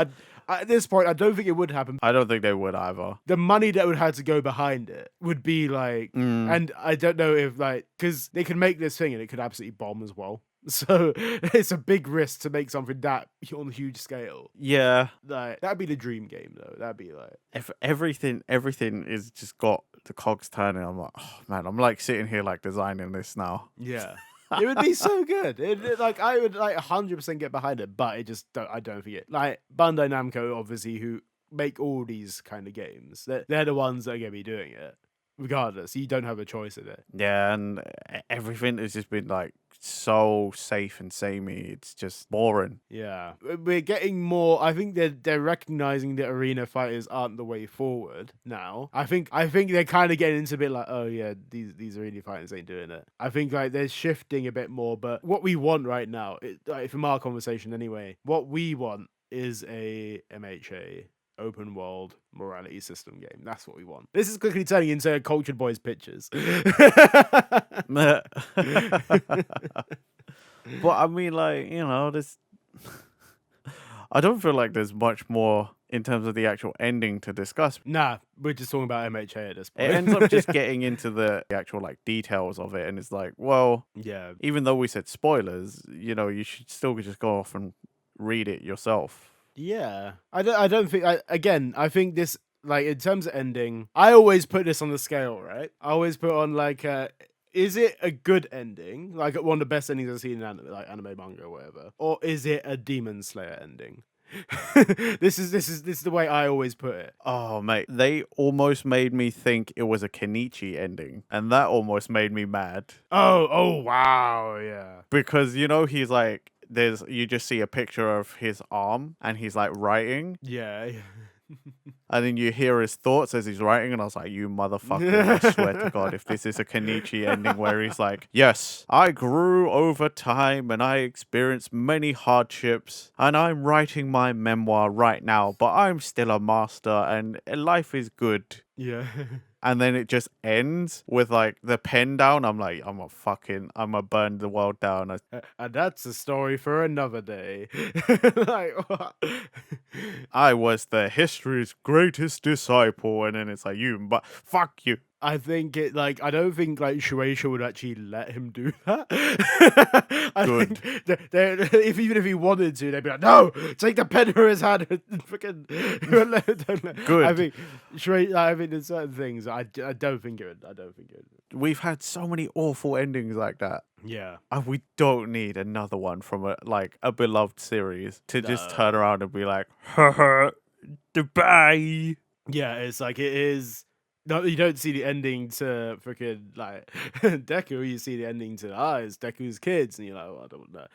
[SPEAKER 2] At this point, I don't think it would happen.
[SPEAKER 1] I don't think they would either.
[SPEAKER 2] The money that would have to go behind it would be like, and I don't know if like, because they could make this thing and it could absolutely bomb as well. So it's a big risk to make something that on a huge scale.
[SPEAKER 1] Yeah,
[SPEAKER 2] like that'd be the dream game though. That'd be like
[SPEAKER 1] if everything is just got the cogs turning. I'm like, oh man, I'm like sitting here like designing this now.
[SPEAKER 2] Yeah. It would be so good. Like I would like 100% get behind it, but I don't think it. Like Bandai Namco, obviously, who make all these kind of games, they're the ones that are gonna be doing it. Regardless, you don't have a choice in it.
[SPEAKER 1] Yeah, and everything has just been like so safe and samey. It's just boring.
[SPEAKER 2] Yeah, we're getting more. I think they're recognizing that arena fighters aren't the way forward now. I think they're kind of getting into a bit like, oh yeah, these arena fighters ain't doing it. I think like they're shifting a bit more. But what we want right now, like, from our conversation anyway, what we want is a MHA open world morality system game. That's what we want. This is quickly turning into Cultured Boys pictures.
[SPEAKER 1] But I mean, like, this. I don't feel like there's much more in terms of the actual ending to discuss.
[SPEAKER 2] Nah, we're just talking about MHA at this
[SPEAKER 1] It
[SPEAKER 2] point.
[SPEAKER 1] ends up just getting into the actual like details of it, and it's like, well,
[SPEAKER 2] yeah,
[SPEAKER 1] even though we said spoilers, you should still just go off and read it yourself.
[SPEAKER 2] yeah. I don't think. I think this, like, in terms of ending, I always put this on the scale, right? I always put on like, is it a good ending, like one of the best endings I've seen in anime, manga, or whatever, or is it a Demon Slayer ending? This is the way I always put it.
[SPEAKER 1] Oh mate, they almost made me think it was a Kenichi ending, and that almost made me mad.
[SPEAKER 2] Oh wow, yeah.
[SPEAKER 1] Because he's like, you just see a picture of his arm, and he's like writing,
[SPEAKER 2] Yeah.
[SPEAKER 1] and then you hear his thoughts as he's writing, and I was like, you motherfucker, I swear to God, if this is a Kenichi ending where he's like, yes, I grew over time and I experienced many hardships, and I'm writing my memoir right now, but I'm still a master and life is good.
[SPEAKER 2] Yeah.
[SPEAKER 1] And then it just ends with like the pen down. I'm like, I'm gonna burn the world down.
[SPEAKER 2] And that's a story for another day. Like, what?
[SPEAKER 1] I was the history's greatest disciple, and then it's like, but fuck you.
[SPEAKER 2] I think I don't think like Shueisha would actually let him do that.
[SPEAKER 1] Good.
[SPEAKER 2] Think even if he wanted to, they'd be like, no, take the pen from his hand and freaking.
[SPEAKER 1] Good.
[SPEAKER 2] I think I think there's certain things I don't think it would. I don't think it would.
[SPEAKER 1] We've had so many awful endings like that.
[SPEAKER 2] Yeah.
[SPEAKER 1] And we don't need another one from a beloved series to just turn around and be like, goodbye.
[SPEAKER 2] Yeah, it's like it is. No, you don't see the ending to freaking like Deku. You see the ending to it's Deku's kids, and you're like, oh, I don't know.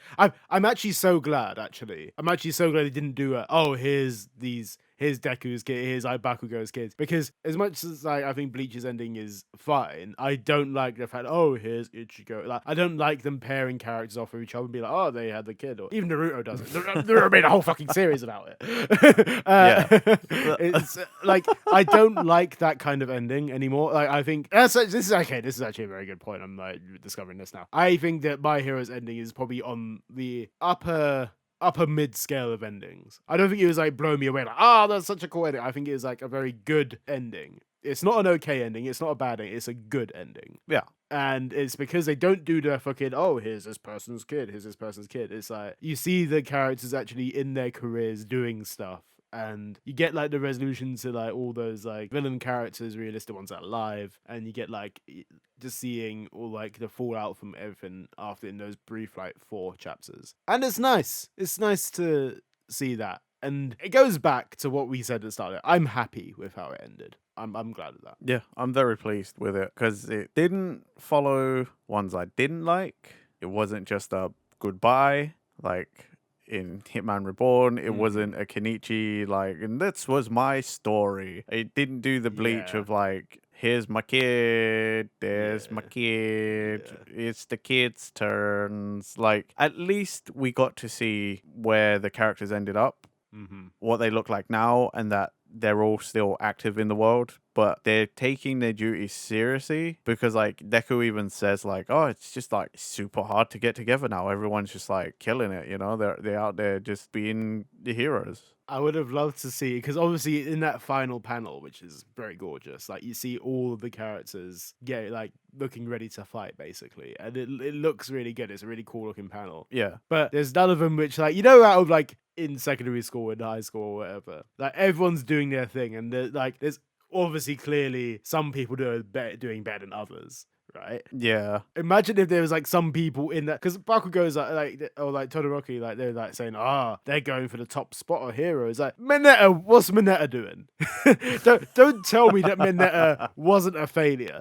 [SPEAKER 2] I'm actually so glad. Actually, I'm actually so glad they didn't do it. Oh, here's Deku's kid, here's Bakugo's kids. Because as much as I think Bleach's ending is fine, I don't like the fact, oh, here's Ichigo. Like, I don't like them pairing characters off of each other and be like, oh, they had the kid. Or even Naruto does it. Naruto made a whole fucking series about it.
[SPEAKER 1] Yeah.
[SPEAKER 2] It's like, I don't like that kind of ending anymore. Like, I think this is actually a very good point. I'm like discovering this now. I think that My Hero's ending is probably on the upper mid scale of endings. I don't think it was like blow me away, like, that's such a cool ending. I think it was like a very good ending. It's not an okay ending, it's not a bad ending, it's a good ending.
[SPEAKER 1] Yeah.
[SPEAKER 2] And it's because they don't do the fucking, oh, here's this person's kid. It's like, you see the characters actually in their careers doing stuff. And you get like the resolution to like all those like villain characters, realistic ones that are alive, and you get like just seeing all like the fallout from everything after in those brief like 4 chapters. And it's nice. It's nice to see that. And it goes back to what we said at the start. I'm happy with how it ended. I'm glad of that.
[SPEAKER 1] Yeah, I'm very pleased with it because it didn't follow ones I didn't like. It wasn't just a goodbye like in Hitman Reborn. It wasn't a Kenichi like, and this was my story. It didn't do the Bleach of like, here's my kid, there's my kid, it's the kid's turns. Like, at least we got to see where the characters ended up, what they look like now, and that they're all still active in the world, but they're taking their duties seriously because like Deku even says like, oh, it's just like super hard to get together now. Everyone's just like killing it, they're out there just being the heroes.
[SPEAKER 2] I would have loved to see, because obviously in that final panel, which is very gorgeous, like you see all of the characters like looking ready to fight basically, and it looks really good. It's a really cool looking panel.
[SPEAKER 1] Yeah,
[SPEAKER 2] but there's none of them which like, out of like in secondary school and high school or whatever, like everyone's doing their thing, and there's obviously clearly some people doing better than others. Right?
[SPEAKER 1] Yeah.
[SPEAKER 2] Imagine if there was like some people in that, because Bakugo's like Todoroki, like they're like saying, they're going for the top spot of heroes. Like, Mineta, what's Mineta doing? don't tell me that Mineta wasn't a failure.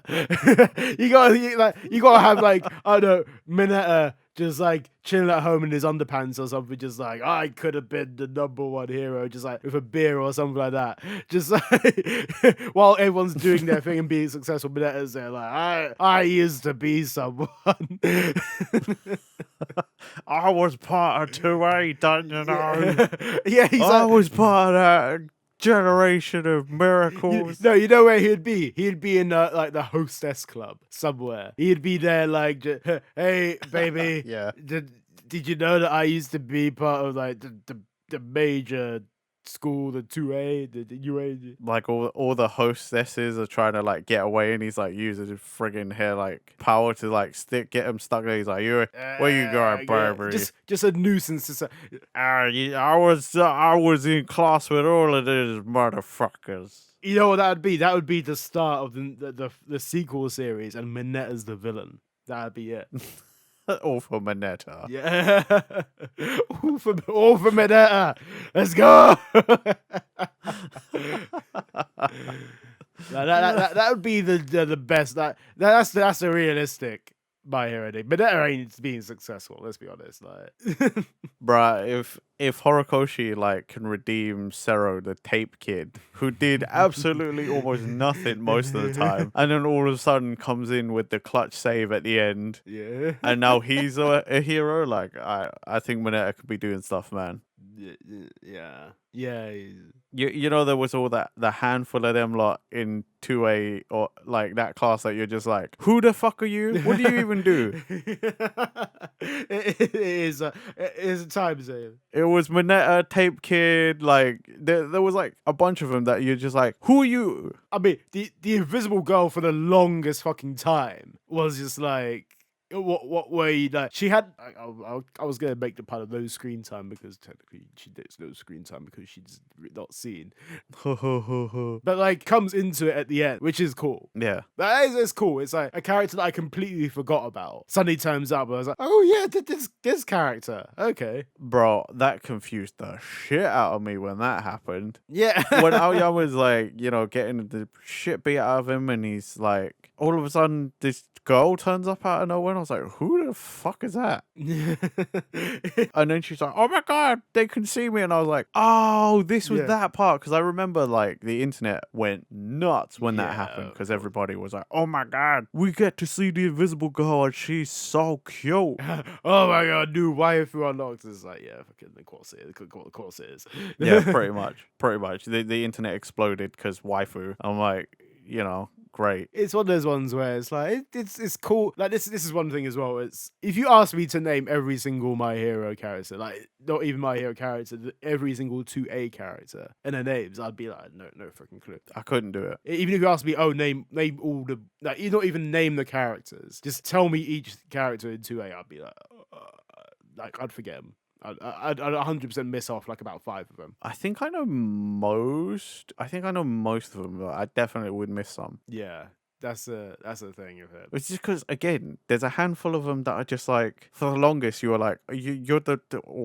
[SPEAKER 2] you gotta have like, I don't know, Mineta just like chilling at home in his underpants or something, just like, I could have been the #1 hero, just like with a beer or something like that. Just like while everyone's doing their thing and being successful, Mineta's there like, I used to be someone.
[SPEAKER 1] I was part of 2A, don't you know?
[SPEAKER 2] Yeah,
[SPEAKER 1] I was part of that generation of miracles.
[SPEAKER 2] You know where he'd be? He'd be in like the hostess club somewhere. He'd be there like, hey, baby.
[SPEAKER 1] Yeah.
[SPEAKER 2] Did you know that I used to be part of like the major school, the 2A, the UA?
[SPEAKER 1] Like all the hostesses are trying to like get away, and he's like using his friggin' hair like power to like get him stuck there. He's like, "You, where you going, Barbary?"
[SPEAKER 2] Just a nuisance.
[SPEAKER 1] I was in class with all of these motherfuckers.
[SPEAKER 2] You know what that would be? That would be the start of the sequel series, and Minetta's the villain. That'd be it.
[SPEAKER 1] All for Minetta.
[SPEAKER 2] Yeah. all for Minetta. Let's go. that would be the best. That's a realistic My Hero name. Minetta ain't being successful. Let's be honest. Like,
[SPEAKER 1] bruh, if Horikoshi like can redeem Sero, the tape kid, who did absolutely almost nothing most of the time, and then all of a sudden comes in with the clutch save at the end,
[SPEAKER 2] yeah,
[SPEAKER 1] and now he's a hero. Like I think Minetta could be doing stuff, man.
[SPEAKER 2] yeah.
[SPEAKER 1] You know there was all the handful of them lot in 2A or like that class that you're just like, who the fuck are you? What do you even do?
[SPEAKER 2] It is a time save.
[SPEAKER 1] It was Minetta, Tape Kid, like there was like a bunch of them that you're just like, who are you?
[SPEAKER 2] I mean, the Invisible Girl for the longest fucking time was just like, what way like she had. I was gonna make the pun of no screen time because technically she gets no screen time because she's not seen. But like comes into it at the end, which is cool.
[SPEAKER 1] Yeah,
[SPEAKER 2] it's cool. It's like a character that I completely forgot about suddenly turns up. I was like, oh yeah, this character. Okay,
[SPEAKER 1] bro, that confused the shit out of me when that happened.
[SPEAKER 2] Yeah,
[SPEAKER 1] when Aoyama's like, getting the shit beat out of him, and he's like, all of a sudden this girl turns up out of nowhere, and I was like, who the fuck is that? And then she's like, oh my god, they can see me, and I was like, oh, this was that part, because I remember like the internet went nuts when that happened, because everybody was like, oh my god, we get to see the Invisible Girl, and she's so cute.
[SPEAKER 2] Oh my god, dude, waifu unlocked. It's like, yeah, fucking of course it is. Of course it is.
[SPEAKER 1] Yeah, pretty much. The internet exploded because waifu. I'm like, great.
[SPEAKER 2] It's one of those ones where it's like it's cool. Like this is one thing as well. It's if you ask me to name every single My Hero character, like not even My Hero character, every single 2A character and their names, I'd be like, no freaking clue.
[SPEAKER 1] I couldn't do it.
[SPEAKER 2] Even if you ask me, name all the, like, you don't even name the characters. Just tell me each character in 2A. I'd be like, I'd forget them. I'd 100% miss off like about 5 of them.
[SPEAKER 1] I think I know most. I think I know most of them, but I definitely would miss some.
[SPEAKER 2] Yeah, that's the thing of it.
[SPEAKER 1] It's just because, again, there's a handful of them that are just like, for the longest, you were like, you're the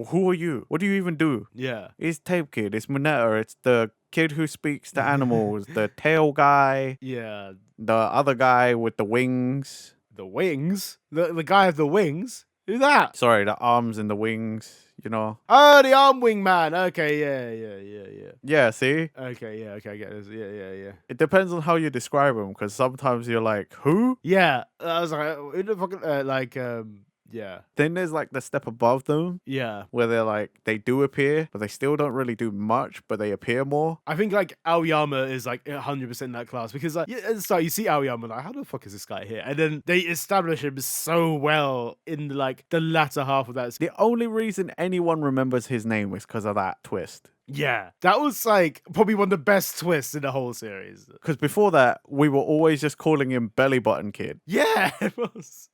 [SPEAKER 1] who are you? What do you even do?
[SPEAKER 2] Yeah.
[SPEAKER 1] It's Tape Kid, it's Minetta, it's the kid who speaks to animals, the tail guy.
[SPEAKER 2] Yeah.
[SPEAKER 1] The other guy with the wings.
[SPEAKER 2] The wings? The guy with the wings? Who's that?
[SPEAKER 1] Sorry, the arms and the wings,
[SPEAKER 2] Oh, the arm wing man. Okay, yeah.
[SPEAKER 1] Yeah, see?
[SPEAKER 2] Okay, yeah, okay, I get this. Yeah.
[SPEAKER 1] It depends on how you describe them, because sometimes you're like, who?
[SPEAKER 2] Yeah, I was like, who the fucking, yeah.
[SPEAKER 1] Then there's like the step above them.
[SPEAKER 2] Yeah.
[SPEAKER 1] Where they're like, they do appear, but they still don't really do much, but they appear more.
[SPEAKER 2] I think like Aoyama is like 100% in that class because like, at the start you see Aoyama like, how the fuck is this guy here? And then they establish him so well in like the latter half of that.
[SPEAKER 1] The only reason anyone remembers his name is because of that twist.
[SPEAKER 2] Yeah, that was like probably one of the best twists in the whole series.
[SPEAKER 1] Because before that, we were always just calling him Belly Button Kid.
[SPEAKER 2] Yeah, it was.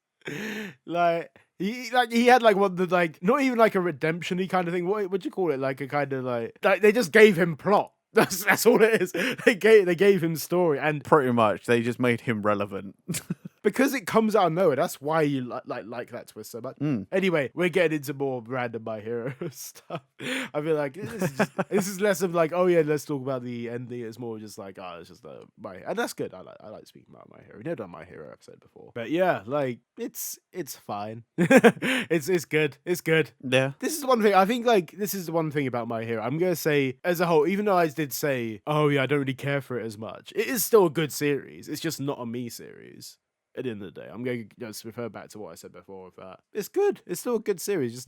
[SPEAKER 2] Like he had like one of the like not even like a redemption-y kind of thing. What'd you call it? Like a kind of like they just gave him plot. That's all it is. They gave him story, and
[SPEAKER 1] pretty much they just made him relevant.
[SPEAKER 2] Because it comes out of nowhere. That's why you like that twist so much. Anyway, we're getting into more random My Hero stuff. I feel like this is less of like, oh yeah, let's talk about the ending. It's more just like, it's just my, and that's good. I like speaking about My Hero. We've never done My Hero episode before, but yeah, like it's fine. it's good. It's good.
[SPEAKER 1] Yeah.
[SPEAKER 2] This is the one thing I think. Like this is the one thing about My Hero. I'm gonna say as a whole, even though I did say, oh yeah, I don't really care for it as much. It is still a good series. It's just not a me series. At the end of the day, I'm going to just refer back to what I said before with that. It's good. It's still a good series. It's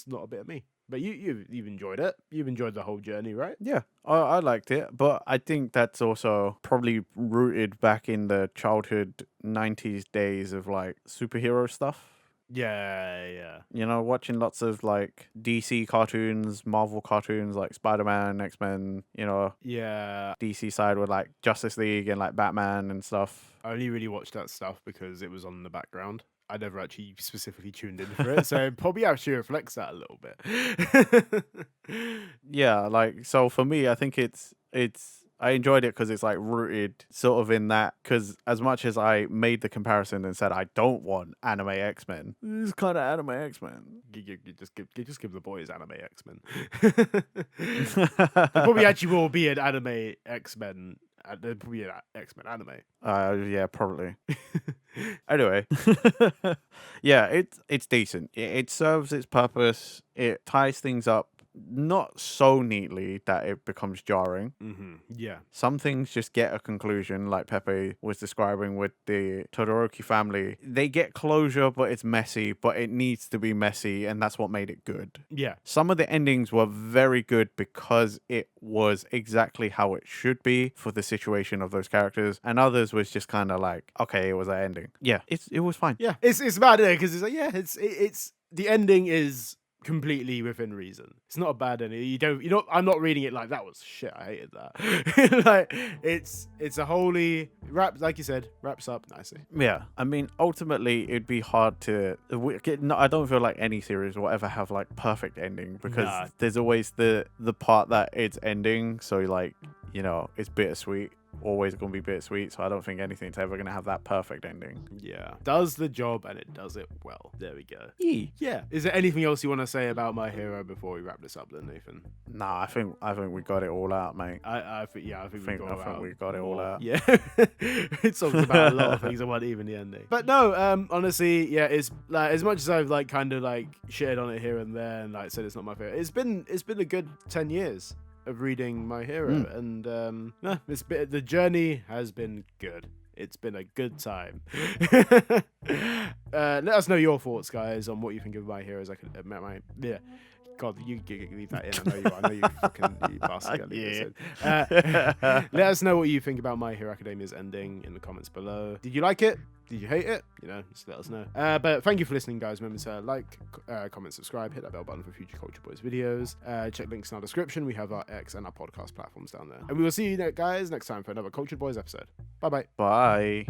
[SPEAKER 2] not a bit of me. But you've enjoyed it. You've enjoyed the whole journey, right?
[SPEAKER 1] Yeah, I liked it. But I think that's also probably rooted back in the childhood 90s days of like superhero stuff.
[SPEAKER 2] Yeah.
[SPEAKER 1] You know, watching lots of like DC cartoons, Marvel cartoons like Spider-Man, X-Men, you know,
[SPEAKER 2] Yeah.
[SPEAKER 1] DC side with like Justice League and like Batman and stuff.
[SPEAKER 2] I only really watched that stuff because it was on in the background. I never actually specifically tuned in for it, so it probably actually reflects that a little bit.
[SPEAKER 1] Yeah, like, so for me, I think I enjoyed it because it's like rooted sort of in that. Because as much as I made the comparison and said I don't want anime X-Men, it's kind of anime X-Men.
[SPEAKER 2] You just give the boys anime X-Men. There probably actually will be an anime X-Men. There'll probably an X-Men anime.
[SPEAKER 1] Yeah, probably. Anyway, yeah, it's decent. It serves its purpose. It ties things up not so neatly that it becomes jarring.
[SPEAKER 2] Yeah.
[SPEAKER 1] Some things just get a conclusion, like Pepe was describing with the Todoroki family. They get closure, but it's messy, but it needs to be messy, and that's what made it good.
[SPEAKER 2] Yeah.
[SPEAKER 1] Some of the endings were very good because it was exactly how it should be for the situation of those characters, and others was just kind of like, okay, it was an ending. Yeah, it was fine.
[SPEAKER 2] Yeah, it's bad because it's like, yeah, it's the ending is completely within reason. It's not a bad ending. I'm not reading it like that was shit. I hated that. Like it's a wholly like you said, wraps up nicely.
[SPEAKER 1] Yeah, I mean, ultimately, it'd be hard to. I don't feel like any series will ever have like perfect ending because there's always the part that it's ending. So like, you know, it's bittersweet. Always gonna be bittersweet, so I don't think anything's ever gonna have that perfect ending.
[SPEAKER 2] Yeah, does the job and it does it well. There we go.
[SPEAKER 1] Yeah.
[SPEAKER 2] Is there anything else you want to say about My Hero before we wrap this up, then, Nathan?
[SPEAKER 1] Nah, I think we got it all out, mate.
[SPEAKER 2] I think we got it
[SPEAKER 1] all out.
[SPEAKER 2] Yeah, it talks about a lot of things. I wasn't even the ending, but no. Honestly, yeah, it's like as much as I've like kind of like shared on it here and there, and like said it's not my favorite. It's been a good 10 years of reading My Hero, and the journey has been good. It's been a good time. Let us know your thoughts, guys, on what you think of My Heroes. God, you leave that in. I know you fucking you bastard. Let us know what you think about My Hero Academia's ending in the comments below. Did you like it? Did you hate it? You know, just let us know. But thank you for listening, guys. Remember to like, comment, subscribe, hit that bell button for future Culture Boys videos. Check links in our description. We have our X and our podcast platforms down there. And we will see you, guys, next time for another Culture Boys episode. Bye-bye.
[SPEAKER 1] Bye.